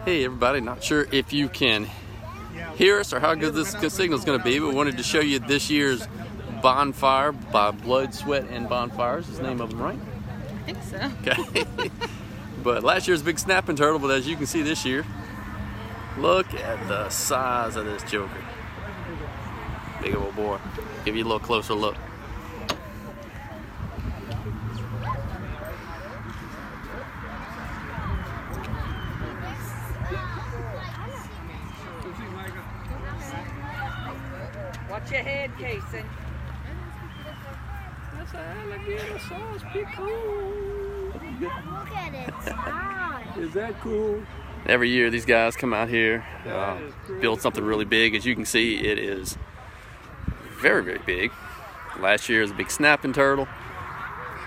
Hey everybody, not sure if you can hear us or how good this signal is going to be, but wanted to show you this year's Bonfire by Blood, Sweat, and Bonfires. Is the name of them, right? I think so. Okay. But last year's big snapping turtle, but as you can see this year, look at the size of this joker. Big old boy. Give you a little closer look. Watch your head, Casey. That's an alligator sauce pickle. Look at it. Is that cool? Every year these guys come out here, build something really big. As you can see, it is very, very big. Last year was a big snapping turtle.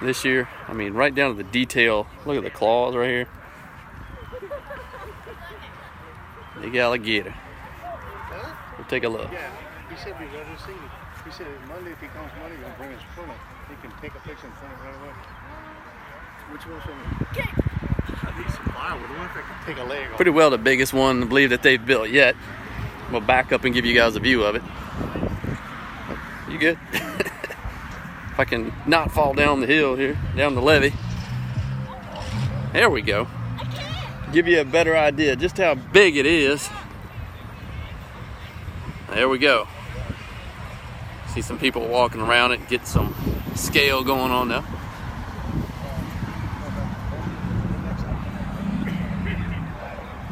This year, I mean, right down to the detail. Look at the claws right here. Big alligator. We'll take a look. He said we got to see. He said Monday, if he comes Monday, he's going to bring his phone up. He can take a picture and send it right away. Which one should we? I need some plywood. I wonder if I can take a leg off. Pretty well the biggest one I believe that they've built yet. We'll back up and give you guys a view of it. You good? If I can not fall down the hill here, down the levee. There we go. Give you a better idea just how big it is. There we go. See some people walking around it, get some scale going on now.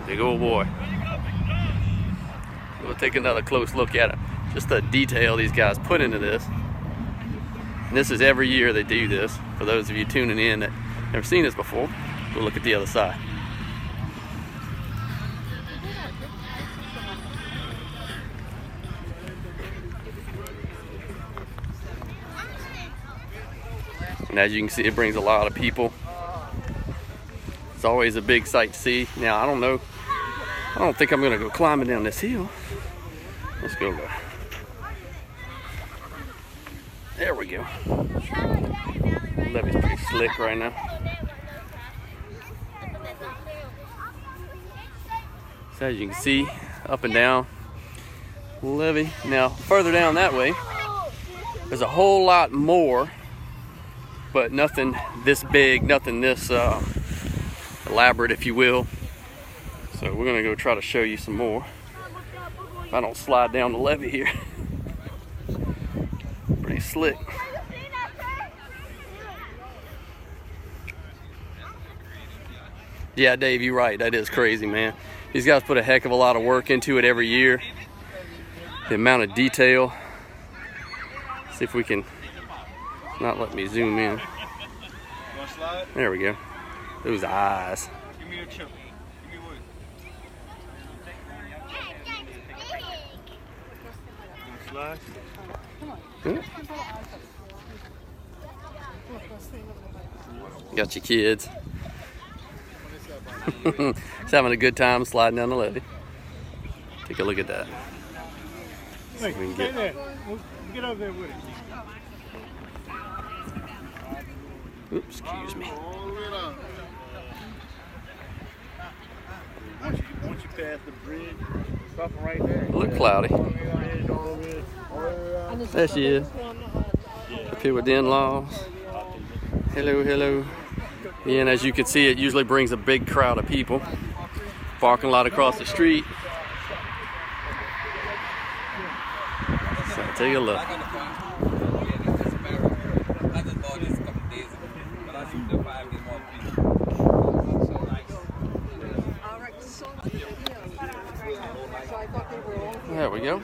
Big old boy. We'll take another close look at it. Just the detail these guys put into this. And this is every year they do this. For those of you tuning in that never seen this before, we'll look at the other side. And as you can see, it brings a lot of people. It's always a big sight to see. Now, I don't know. I don't think I'm gonna go climbing down this hill. Let's go there. There we go. Levee's pretty slick right now. So as you can see, up and down Levee. Now, further down that way, there's a whole lot more, but nothing this big, nothing this elaborate, if you will. So we're gonna go try to show you some more. If I don't slide down the levee here. Pretty slick. Yeah, Dave, you're right. That is crazy, man. These guys put a heck of a lot of work into it every year. The amount of detail. See if we can not let me zoom in. There we go. Those eyes. Give me a chip. Give me wood. Slide. Got your kids. Just having a good time sliding down the levee. Take a look at that. Hey, we can stay there. Get over there with it. Oops, excuse me. Once you pass the bridge, stop right there. Look cloudy. There she is. Up here with the in-laws. Hello, hello. And as you can see, it usually brings a big crowd of people. Parking lot across the street. So take a look. There we go.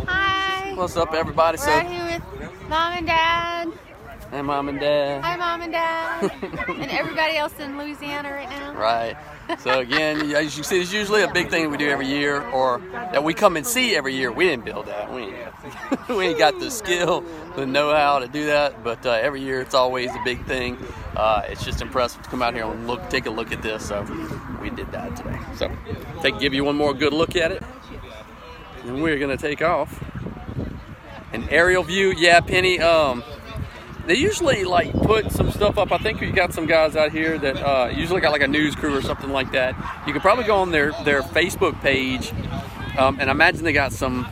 Hi. What's up, everybody? So, We're out here with Mom and Dad. hey, Mom and Dad. Hi, Mom and Dad. And everybody else in Louisiana right now. Right. So again, as you see, it's usually a big thing that we do every year, or that we come and see every year. We didn't build that. We ain't got the skill, the know-how to do that. But every year, it's always a big thing. It's just impressive to come out here and take a look at this. So we did that today. So give you one more good look at it, and we're gonna take off. An aerial view, yeah, Penny. They usually like put some stuff up. I think you got some guys out here that usually got like a news crew or something like that. You could probably go on their Facebook page, and I imagine they got some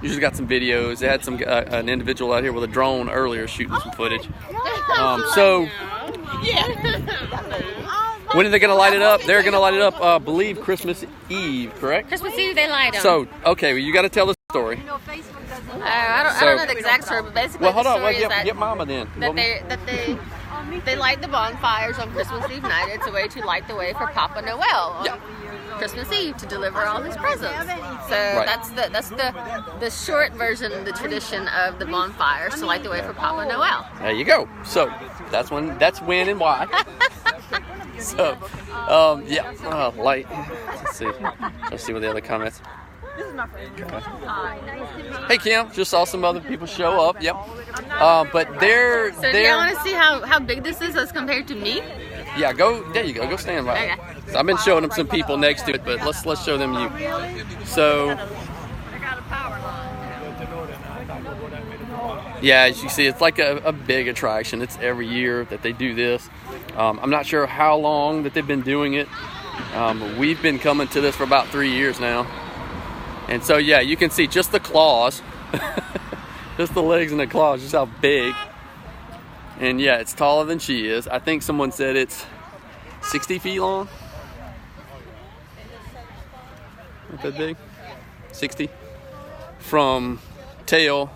usually got some videos. They had some an individual out here with a drone earlier shooting some footage. So when are they gonna light it up? They're gonna light it up, I believe Christmas Eve, correct? Christmas Eve they light them. So okay, well, you got to tell the story. I don't know the exact story, but basically Well, hold the on. story Well, is that, get Mama then. they light the bonfires on Christmas Eve night. It's a way to light the way for Papa Noel on Christmas Eve to deliver all his presents. So that's the short version of the tradition of the bonfires to light the way for Papa Noel. There you go. So that's when and why. So light. Let's see what the other comments. Hey Kim, just saw some other people show up. Yep. But they're. So do y'all want to see how big this is as compared to me? Yeah, go. There you go. Go stand by. Okay. So I've been showing them some people next to it, but let's show them you. So. Yeah, as you see, it's like a big attraction. It's every year that they do this. I'm not sure how long that they've been doing it. But we've been coming to this for about 3 years now. And so, yeah, you can see just the claws. Just the legs and the claws, just how big. And yeah, it's taller than she is. I think someone said it's 60 feet long. Not that big? 60? From tail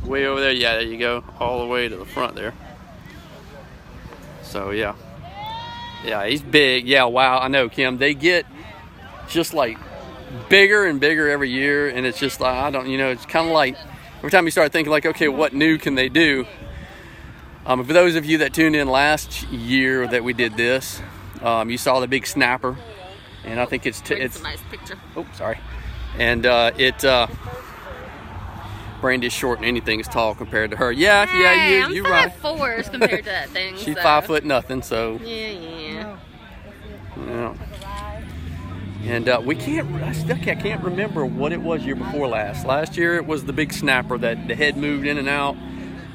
way over there. Yeah, there you go. All the way to the front there. So, yeah. Yeah, he's big. Yeah, wow. I know, Kim. They get just like bigger and bigger every year. And it's just like, it's kind of like every time you start thinking like, okay, what new can they do? For those of you that tuned in last year that we did this, you saw the big snapper. And I think it's a nice picture. Oh, sorry. And Brandy's short and anything is tall compared to her. Yeah, you're right. I'm 5'4" compared to that thing. She's 5 foot nothing, so. Yeah. And I can't remember what it was year before last. Last year it was the big snapper that the head moved in and out,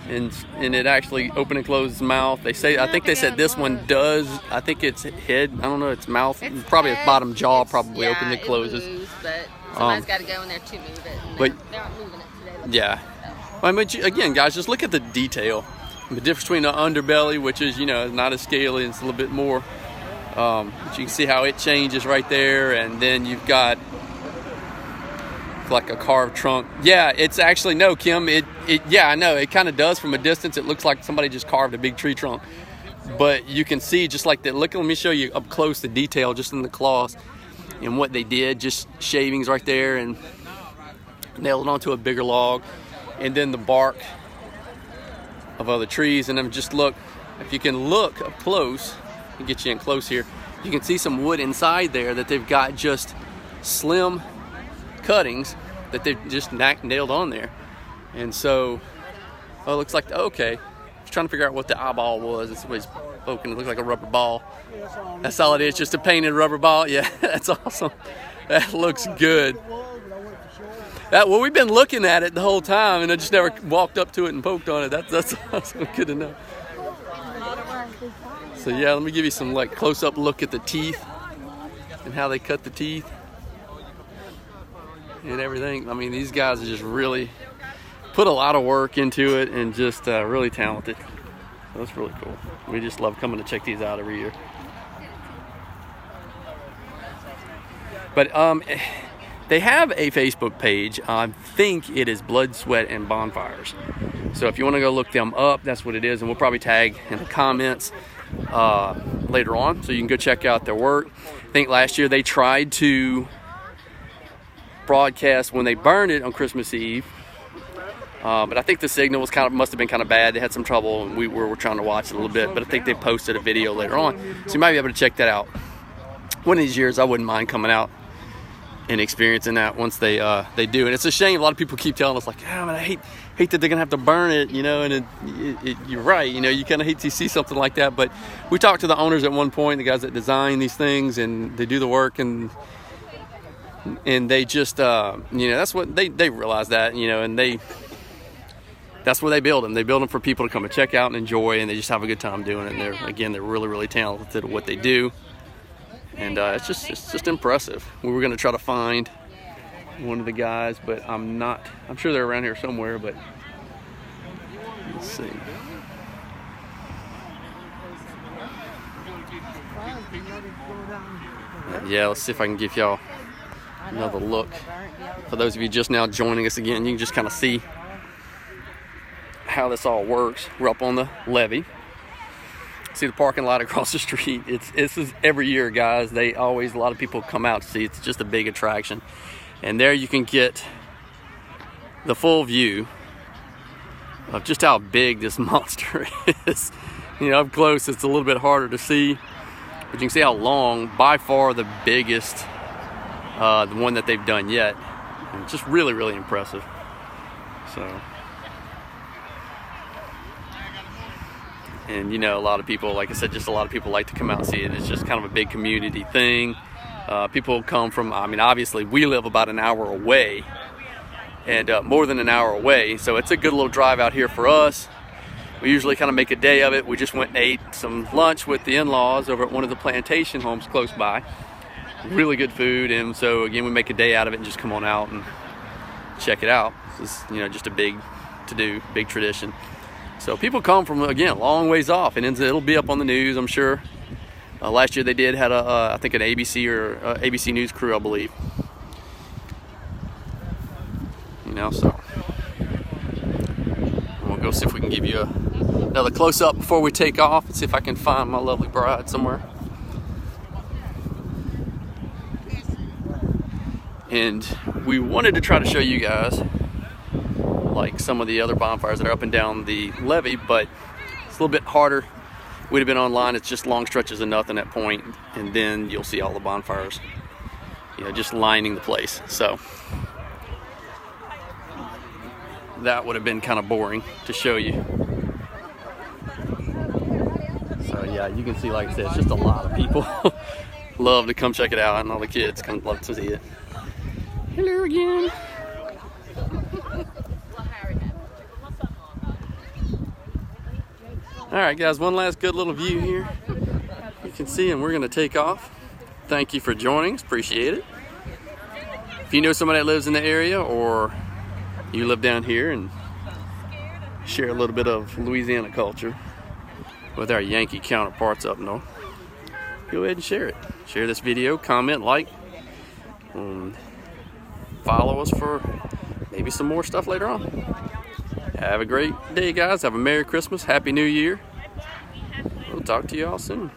and it actually opened and closed its mouth. I think they said this one does. I think its head. I don't know. Its mouth, probably its bottom jaw, probably opens and closes. It moves, but somebody's got to go in there to move it. And But they aren't moving it today. Yeah. I mean, again, guys, just look at the detail. The difference between the underbelly, which is not as scaly, and it's a little bit more. But you can see how it changes right there, and then you've got like a carved trunk. Yeah, it's actually no, Kim. Yeah, I know it kind of does from a distance. It looks like somebody just carved a big tree trunk, but you can see just like that. Look, let me show you up close the detail just in the claws and what they did. Just shavings right there and nailed it onto a bigger log, and then the bark of other trees. And then just look, if you can look up close. Get you in close here, you can see some wood inside there that they've got just slim cuttings that they've just nailed on there. And so it looks like okay, I was trying to figure out what the eyeball was. It's always poking. It looks like a rubber ball. That's all it is, just a painted rubber ball. Yeah, that's awesome. That looks good. Well, we've been looking at it the whole time, and I just never walked up to it and poked on it. That's awesome. Good to know. So yeah, let me give you some like close-up look at the teeth and how they cut the teeth and everything. I mean, these guys are just really put a lot of work into it and just really talented. So that's really cool. We just love coming to check these out every year. But they have a Facebook page. I think it is Blood, Sweat, and Bonfires. So if you want to go look them up, that's what it is. And we'll probably tag in the comments later on, so you can go check out their work. I think last year they tried to broadcast when they burned it on Christmas Eve, but I think the signal was must have been kind of bad. They had some trouble, and we were trying to watch it a little bit. But I think they posted a video later on, so you might be able to check that out. One of these years, I wouldn't mind coming out and experiencing that once they do. And it's a shame. A lot of people keep telling us like, "Oh, man, I hate that they're gonna have to burn it," and you're right. You kind of hate to see something like that. But we talked to the owners at one point, the guys that design these things, and they do the work, and they just that's what they realize that, and that's where they build them. They build them for people to come and check out and enjoy, and they just have a good time doing it. And they're really, really talented at what they do. And it's just impressive. We were going to try to find one of the guys, but I'm sure they're around here somewhere, but let's see. Yeah, let's see if I can give y'all another look. For those of you just now joining us again, you can just kind of see how this all works. We're up on the levee. See the parking lot across the street. This is every year, guys. A lot of people come out to see. It's just a big attraction. And there you can get the full view of just how big this monster is. You know, up close it's a little bit harder to see, but you can see how long, by far the biggest, the one that they've done yet. And it's just really, really impressive. So, and you know, a lot of people, like I said, just a lot of people like to come out and see it. It's just kind of a big community thing. People come from, I mean, obviously we live about an hour away, and more than an hour away, so it's a good little drive out here for us. We usually kind of make a day of it. We just went and ate some lunch with the in-laws over at one of the plantation homes close by. Really good food, and so again, we make a day out of it and just come on out and check it out. This is, you know, just a big to-do, big tradition. So people come from, again, a long ways off, and it'll be up on the news, I'm sure. Last year they had I think an ABC or ABC News crew, I believe. You know, so we'll go see if we can give you another close-up before we take off and see if I can find my lovely bride somewhere. And we wanted to try to show you guys like some of the other bonfires that are up and down the levee, but it's a little bit harder. We'd have been online. It's just long stretches of nothing at point, and then you'll see all the bonfires, you know, just lining the place. So that would have been kind of boring to show you. So yeah, you can see, like I said, it's just a lot of people love to come check it out, and all the kids come love to see it. Hello again. All right, guys, one last good little view here. You can see, and we're going to take off. Thank you for joining us. Appreciate it. If you know somebody that lives in the area, or you live down here and share a little bit of Louisiana culture with our Yankee counterparts up north, go ahead and share it. Share this video, comment, like, and follow us for maybe some more stuff later on. Have a great day, guys. Have a Merry Christmas. Happy New Year. We'll talk to you all soon.